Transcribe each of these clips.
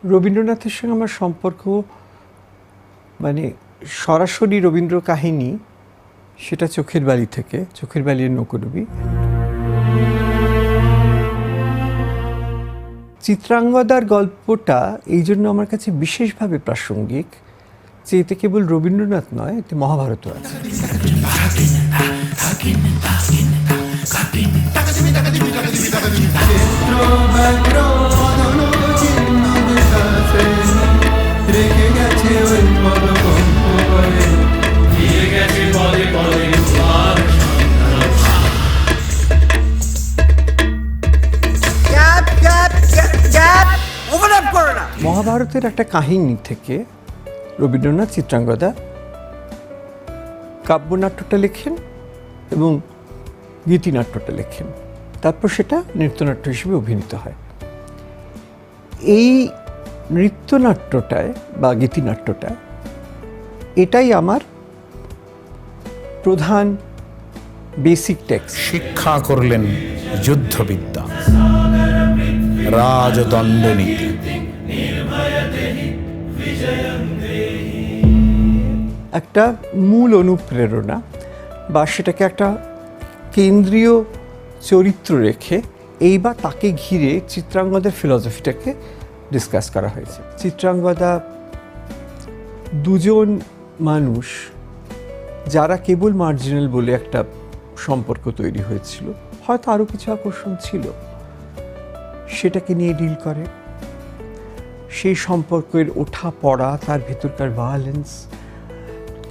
রবীন্দ্রনাথের সঙ্গে আমার সম্পর্ক মানে সরাসরি রবীন্দ্র কাহিনী, সেটা চোখের বালি থেকে, চোখের বালির নৌকোডুবি। চিত্রাঙ্গদার গল্পটা এই জন্য আমার কাছে বিশেষভাবে প্রাসঙ্গিক যে এতে কেবল রবীন্দ্রনাথ নয়, এতে মহাভারতও আছে। মহাভারতের একটা কাহিনী থেকে রবীন্দ্রনাথ চিত্রাঙ্গদা কাব্যনাট্যটা লেখেন এবং গীতিনাট্যটা লেখেন, তারপর সেটা নৃত্যনাট্য হিসেবে অভিনীত হয়। এই নৃত্যনাট্যটায় বা গীতিনাট্যটায় এটাই আমার প্রধান বেসিক টেক্সট। শিক্ষা করলেন যুদ্ধবিদ্যা, রাজদণ্ডনীতি, একটা মূল অনুপ্রেরণা বা সেটাকে একটা কেন্দ্রীয় চরিত্র রেখে এইবার তাকে ঘিরে চিত্রাঙ্গদার ফিলসফিটাকে ডিসকাস করা হয়েছে। চিত্রাঙ্গদা দুজন মানুষ যারা কেবল মার্জিনাল বলে একটা সম্পর্ক তৈরি হয়েছিল, হয়তো আরও কিছু আকর্ষণ ছিল, সেটাকে নিয়ে ডিল করে। সেই সম্পর্কের ওঠা পড়া, তার ভেতরকার ভায়োলেন্স,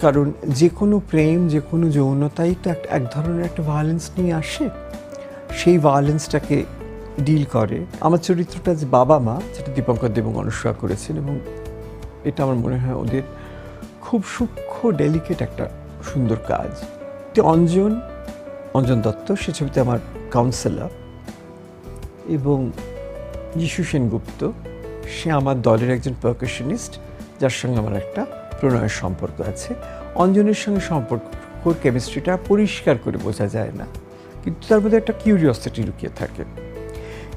কারণ যে কোনো প্রেম, যে কোনো যৌনতাই তো এক ধরনের একটা ভায়োলেন্স নিয়ে আসে, সেই ভায়োলেন্সটাকে ডিল করে। আমার চরিত্রটা যে বাবা মা, যেটা দীপঙ্কর দেব অনুসরণ করেছেন, এবং এটা আমার মনে হয় ওদের খুব সূক্ষ্ম ডেলিকেট একটা সুন্দর কাজ। অঞ্জন দত্ত সে ছবিতে আমার কাউন্সেলর, এবং যিশু সেনগুপ্ত সে আমার দলের একজন পারকাশনিস্ট, যার সঙ্গে আমার একটা প্রণয়ের সম্পর্ক আছে। অঞ্জনের সঙ্গে সম্পর্কর কেমিস্ট্রিটা পরিষ্কার করে বোঝা যায় না, কিন্তু তার মধ্যে একটা কিউরিওসিটি লুকিয়ে থাকে।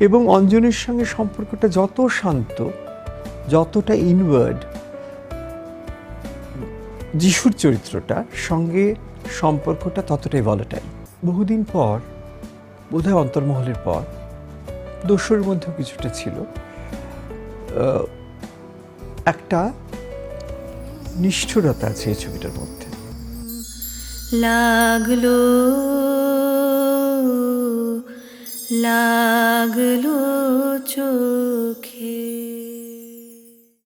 এবং অঞ্জনের সঙ্গে সম্পর্কটা যত শান্ত, যতটা ইনওয়ার্ড, যিশুর চরিত্রটার সঙ্গে সম্পর্কটা ততটাই ভলাটাইল। বহুদিন পর, বোধহয় অন্তর্মহলের পর, দোষের মধ্যেও কিছুটা ছিল, একটা নিষ্ঠুরতা আছে এই ছবিটার মধ্যে। লাগলো লাগলো চোখে।